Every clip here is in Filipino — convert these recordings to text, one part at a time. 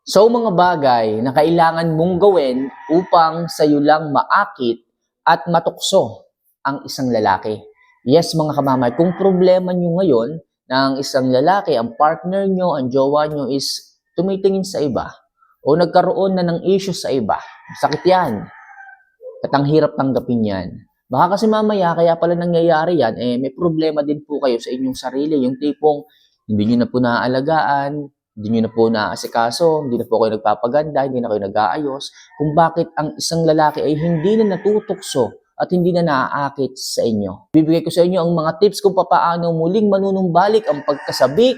So mga bagay na kailangan mong gawin upang sa'yo lang maakit at matukso ang isang lalaki. Yes mga kamamay, kung problema nyo ngayon na ang isang lalaki, ang partner nyo, ang jowa nyo is tumitingin sa iba o nagkaroon na ng issue sa iba, sakit yan. At ang hirap tanggapin yan. Baka kasi mamaya, kaya pala nangyayari yan, may problema din po kayo sa inyong sarili. Yung tipong, hindi nyo na po naaalagaan, hindi nyo na po naaasikaso, hindi na po kayo nagpapaganda, hindi na kayo nag-aayos, kung bakit ang isang lalaki ay hindi na natutukso at hindi na naaakit sa inyo. Bibigay ko sa inyo ang mga tips kung paano muling manunumbalik ang pagkasabik,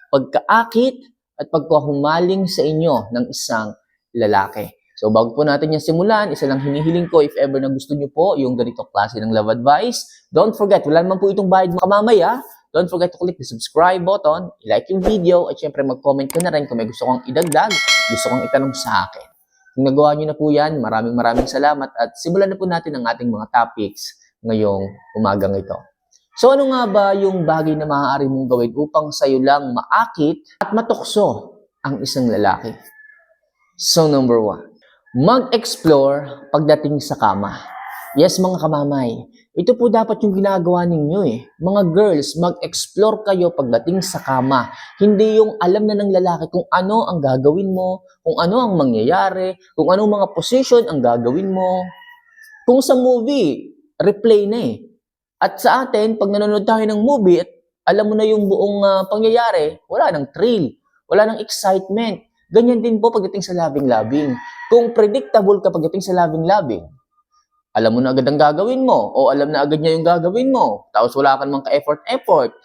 pagkaakit, at pagkahumaling sa inyo ng isang lalaki. So bago po natin yung simulan, isa lang hinihiling ko if ever na gusto nyo po yung ganito klase ng love advice, don't forget, wala naman po itong bayad mamamaya, don't forget to click the subscribe button, like yung video, at syempre mag-comment ka na rin kung may gusto kong idagdag, gusto kong itanong sa akin. Kung nagawa nyo na po yan, maraming salamat at simulan na po natin ang ating mga topics ngayong umagang ito. So ano nga ba yung bagay na maaari mong gawin upang sa'yo lang maakit at matukso ang isang lalaki? So number 1, mag-explore pagdating sa kama. Yes mga kamamay, ito po dapat yung ginagawa ninyo eh. Mga girls, mag-explore kayo pagdating sa kama. Hindi yung alam na ng lalaki kung ano ang gagawin mo, kung ano ang mangyayari, kung anong mga position ang gagawin mo. Kung sa movie, replay na eh. At sa atin, pag nanonood tayo ng movie at alam mo na yung buong pangyayari, wala nang thrill, wala nang excitement. Ganyan din po pagdating sa loving-loving. Kung predictable ka pagdating sa loving-loving, alam mo na agad ang gagawin mo o alam na agad niya yung gagawin mo, tapos wala ka namang ka-effort,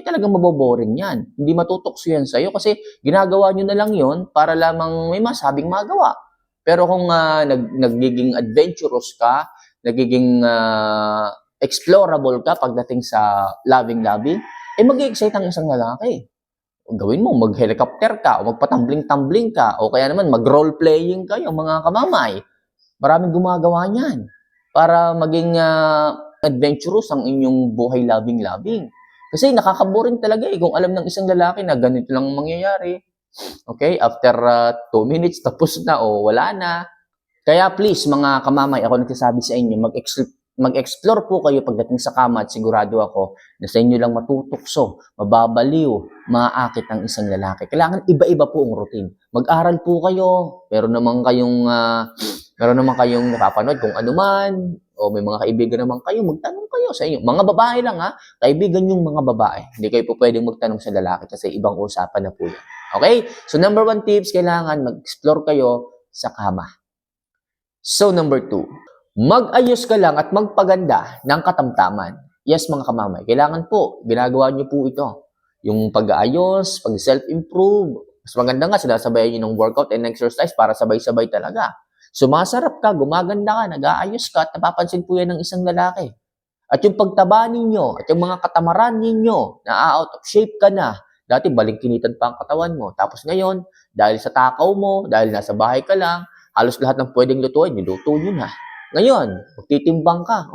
talagang maboboring yan. Hindi matutokso yan sa'yo kasi ginagawa nyo na lang yon para lamang may masabing magawa. Pero kung nagiging adventurous ka, nagiging explorable ka pagdating sa loving-loving, mag-i-excite ang isang lalaki. Gawin mo, mag-helicopter ka, o magpatambling-tambling ka, o kaya naman mag-role-playing kayo, mga kamamay. Maraming gumagawa niyan para maging adventurous ang inyong buhay loving-loving. Kasi nakakaboring talaga eh kung alam ng isang lalaki na ganito lang mangyayari. Okay, after 2 minutes, tapos na o wala na. Kaya please mga kamamay, ako nagsasabi sa inyo, mag-explore po kayo pagdating sa kama at sigurado ako na sa inyo lang matutokso, mababaliw, maaakit ang isang lalaki. Kailangan iba-iba po ang routine. Mag-aral po kayo, meron naman kayong napapanood kung ano man, o may mga kaibigan naman kayo, magtanong kayo sa inyo. Mga babae lang ha, kaibigan yung mga babae. Hindi kayo po pwedeng magtanong sa lalaki kasi ibang usapan na po yan. Okay? So number 1 tips, kailangan mag-explore kayo sa kama. So number 2, mag-ayos ka lang at magpaganda ng katamtaman. Yes mga kamamay, kailangan po, ginagawa nyo po ito. Yung pag-aayos, pag-self-improve, mas maganda nga, sinasabayan nyo ng workout and exercise para sabay-sabay talaga. Sumasarap ka, gumaganda ka, nag-aayos ka, at napapansin po yan ng isang lalaki. At yung pagtaba ninyo, at yung mga katamaran ninyo, na out of shape ka na, dati balingkinitan pa ang katawan mo. Tapos ngayon, dahil sa takaw mo, dahil nasa bahay ka lang, halos lahat ng pwedeng lutuin, niluto nyo na. Ngayon, magtitimbang ka,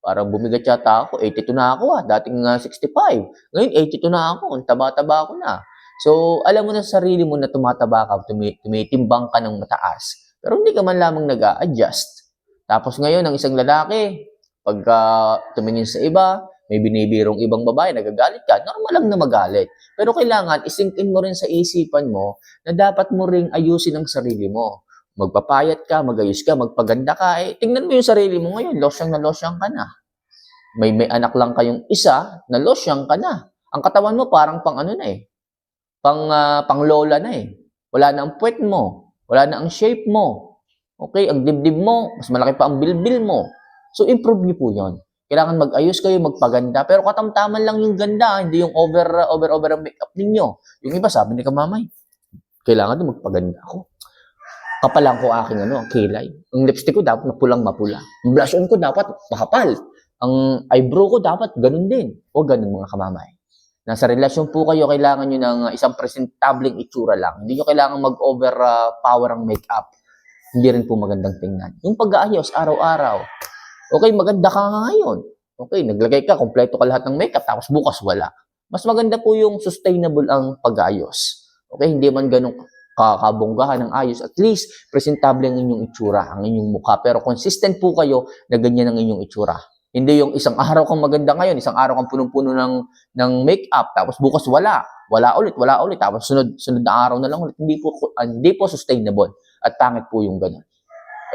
parang bumigat yata ako, 82 na ako dating 65. Ngayon, 82 na ako, ang taba-taba ako na. So, alam mo na sa sarili mo na tumataba ka, tumitimbang ka ng mataas. Pero hindi ka man lamang nag-a-adjust. Tapos ngayon, ang isang lalaki, pagka tumingin sa iba, may binibirong ibang babae, nagagalit ka, normal lang na magalit. Pero kailangan, isinkin mo rin sa isipan mo na dapat mo ring ayusin ang sarili mo. Magpapayat ka, magayos ka, magpaganda ka, tingnan mo yung sarili mo ngayon, losyang na losyang ka na. May anak lang kayong isa, na losyang ka na. Ang katawan mo parang pang ano na pang lola na Wala na ang puwet mo. Wala na ang shape mo. Okay, ang dibdib mo, mas malaki pa ang bilbil mo. So, improve niyo po yun. Kailangan mag-ayos kayo, magpaganda. Pero katamtaman lang yung ganda, hindi yung over ang makeup ninyo. Yung iba, sabi ni kamamay, kailangan din magpaganda ako. Kapalang ko aking kilay. Ang lipstick ko dapat mapulang-mapula. Ang blush on ko dapat makapal. Ang eyebrow ko dapat ganun din. O ganun mga kamamay. Nasa relasyon po kayo, kailangan nyo ng isang presentableng itsura lang. Hindi nyo kailangan mag-overpower ang makeup. Hindi rin po magandang tingnan. Yung pag-aayos, araw-araw. Okay, maganda ka nga ngayon. Okay, naglagay ka, kompleto ka lahat ng makeup, tapos bukas wala. Mas maganda po yung sustainable ang pag-aayos. Okay, hindi man ganun nakakabongga ka ng ayos, at least presentable ang inyong itsura, ang inyong mukha. Pero consistent po kayo na ganyan ang inyong itsura. Hindi yung isang araw kang maganda ngayon, isang araw kang punong-puno ng makeup, tapos bukas wala ulit, tapos sunod na araw na lang ulit. Hindi po sustainable at pangit po yung ganun.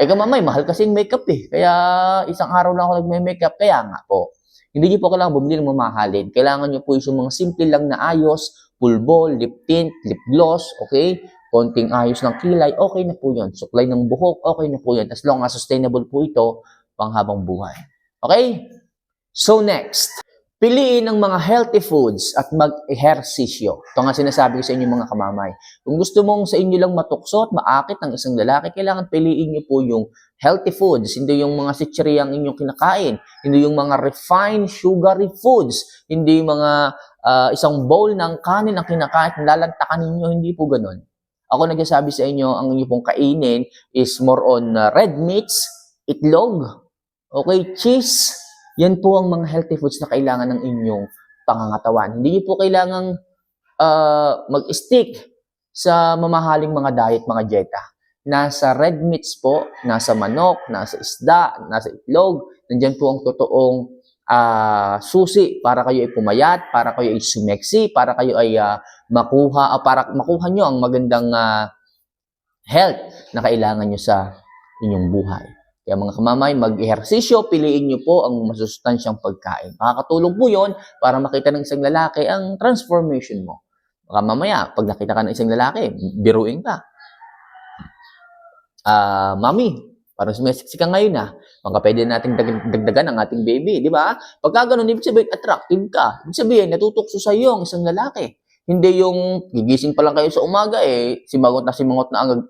Kamamay, mahal kasi yung makeup kaya isang araw lang ako nagme-makeup, kaya nga po. Hindi niyo po kailangan bumili ng mamahalin. Kailangan niyo po yung mga simple lang na ayos, pulbo, lip tint, lip gloss, okay? Konting ayos ng kilay, okay na po yun. Suklay ng buhok, okay na po yun. As long as sustainable po ito, panghabang buhay. Okay? So next, piliin ang mga healthy foods at mag-ehersisyo. Ito nga sinasabi ko sa inyo mga kamamay. Kung gusto mong sa inyo lang matukso at maakit ng isang lalaki, kailangan piliin niyo po yung healthy foods, hindi yung mga sitsiriyang inyong kinakain, hindi yung mga refined sugary foods, hindi mga isang bowl ng kanin ang kinakain, lalantakan ninyo, hindi po ganun. Ako nagsasabi sa inyo, ang inyo pong kainin is more on red meats, itlog, okay, cheese. Yan po ang mga healthy foods na kailangan ng inyong pangangatawan. Hindi niyo po kailangang mag-stick sa mamahaling mga diet, mga dieta. Nasa red meats po, nasa manok, nasa isda, nasa itlog. Nandiyan po ang totoong susi para kayo ay pumayat, para kayo ay sumeksi, para kayo ay para makuha nyo ang magandang health na kailangan nyo sa inyong buhay. Kaya mga kamamay, mag-ehersisyo, piliin nyo po ang masustansyang pagkain. Makakatulong po yun para makita ng isang lalaki ang transformation mo. Baka mamaya, pag nakita ka ng isang lalaki, biruin ka. Mami, parang sumisiksi ka ngayon baka pwede natin dagdagan ang ating baby, di ba? Pagka ganun, ibig sabihin, attractive ka. Ibig sabihin, natutukso sa iyo ang isang lalaki. Hindi yung gigising pa lang kayo sa umaga, simangot na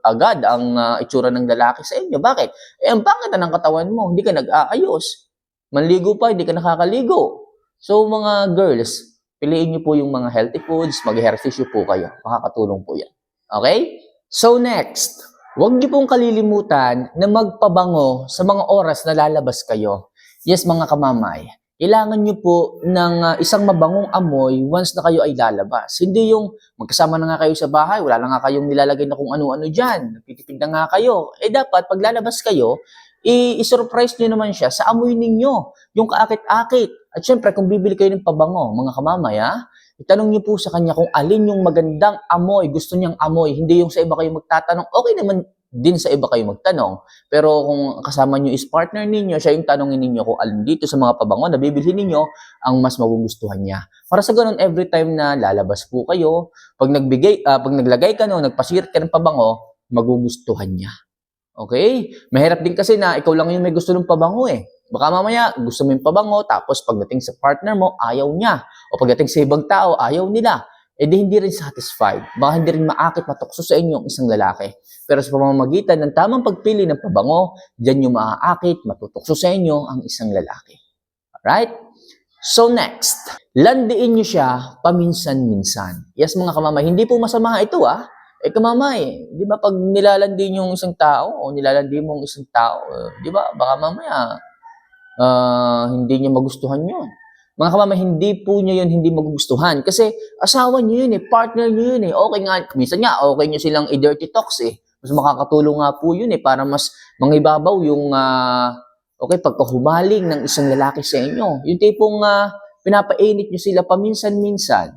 agad ang itsura ng lalaki sa inyo. Bakit? Ang pangit ng katawan mo, hindi ka nag-aayos. Manligo pa, hindi ka nakakaligo. So mga girls, piliin niyo po yung mga healthy foods, mag-ehersisyo po kayo. Makakatulong po yan. Okay? So next, huwag niyo pong kalilimutan na magpabango sa mga oras na lalabas kayo. Yes, mga kamamay. Kailangan nyo po ng isang mabangong amoy once na kayo ay lalabas. Hindi yung magkasama na nga kayo sa bahay, wala na nga kayong nilalagay na kung ano-ano dyan, nagtitipid na nga kayo. Dapat, pag lalabas kayo, i-surprise nyo naman siya sa amoy ninyo, yung kaakit-akit. At syempre, kung bibili kayo ng pabango, mga kamamay, itanong nyo po sa kanya kung alin yung magandang amoy, gusto niyang amoy. Hindi yung sa iba kayo magtatanong, okay naman din sa iba kayo magtanong. Pero kung kasama nyo is partner ninyo, siya yung tanongin ninyo kung alin dito sa mga pabango na bibilhin ninyo ang mas magugustuhan niya. Para sa ganun, every time na lalabas po kayo, pag naglagay ka nagpasirit ka ng pabango, magugustuhan niya. Okay? Mahirap din kasi na ikaw lang yung may gusto ng pabango Baka mamaya gusto mo yung pabango, tapos pagdating sa partner mo, ayaw niya. O pagdating sa ibang tao, ayaw nila. Hindi rin satisfied. Baka hindi rin maakit, matukso sa inyo ang isang lalaki. Pero sa pamamagitan ng tamang pagpili ng pabango, diyan yung maaakit, matutukso sa inyo ang isang lalaki. Alright? So next, landiin nyo siya paminsan-minsan. Yes, mga kamamay, hindi po masama ito kamamay, di ba pag nilalandi yung isang tao, o nilalandi mo ang isang tao, di ba, baka mamaya, hindi niya magustuhan yun. Mga kamamay, hindi po niya yun hindi magugustuhan. Kasi asawa niyo yun partner niyo yun Okay nga, minsan nga, okay niyo silang i-dirty talks Mas makakatulong nga po yun para mas mangibabaw yung, pagkahumaling ng isang lalaki sa inyo. Yung tipong pinapainit niyo sila paminsan-minsan.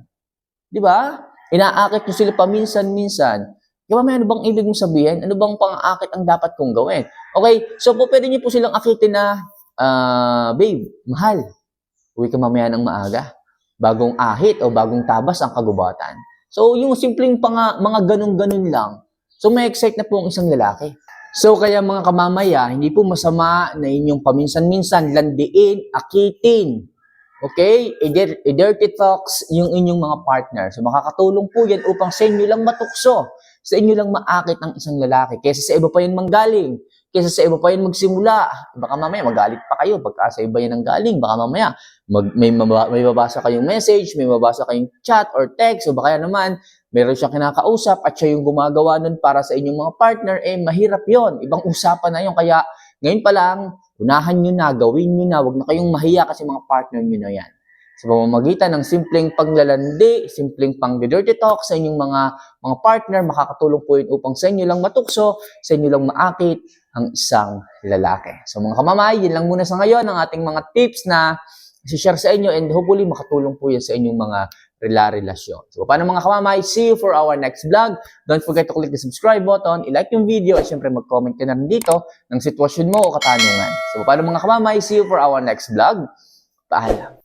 Di ba? Inaakit niyo sila paminsan-minsan. Kamamay, ano bang ibig mong sabihin? Ano bang pang-aakit ang dapat kong gawin? Okay, so po pwede niyo po silang akitin na, babe, mahal. Uwi ka mamaya ng maaga. Bagong ahit o bagong tabas ang kagubatan. So, yung simpleng mga ganun-ganun lang. So, may excite na po ang isang lalaki. So, kaya mga kamamaya, hindi po masama na inyong paminsan-minsan landiin, akitin. Okay? I-dirty talks yung inyong mga partner. So, makakatulong po yan upang sa inyo lang matukso. Sa inyo lang maakit ang isang lalaki. Kaysa sa iba pa yan manggaling. Kaysa sa iba pa yan magsimula. Baka mamaya magalit pa kayo pagka sa iba yan ang galing. Baka mamaya may mababasa kayong message, may mababasa kayong chat or text, o baka naman meron siyang kinakausap at siya yung gumagawa nun para sa inyong mga partner, mahirap yon. Ibang usapan na yon. Kaya ngayon pa lang, unahan nyo na, gawin nyo na, huwag na kayong mahiya kasi mga partner nyo na yan. sa pamamagitan ng simpleng paglalandi, simpleng pang-dirty talk sa inyong mga partner, makakatulong po yun upang sa inyo lang matukso, sa inyo lang maakit ang isang lalaki. So mga kamamay, yun lang muna sa ngayon ang ating mga tips na i-share sa inyo and hopefully makatulong po yan sa inyong mga relasyon. So paano mga kamamay, see you for our next vlog. Don't forget to click the subscribe button, i-like yung video at syempre mag-comment ka na rin dito ng sitwasyon mo o katanungan. So paano mga kamamay, see you for our next vlog. Paalam.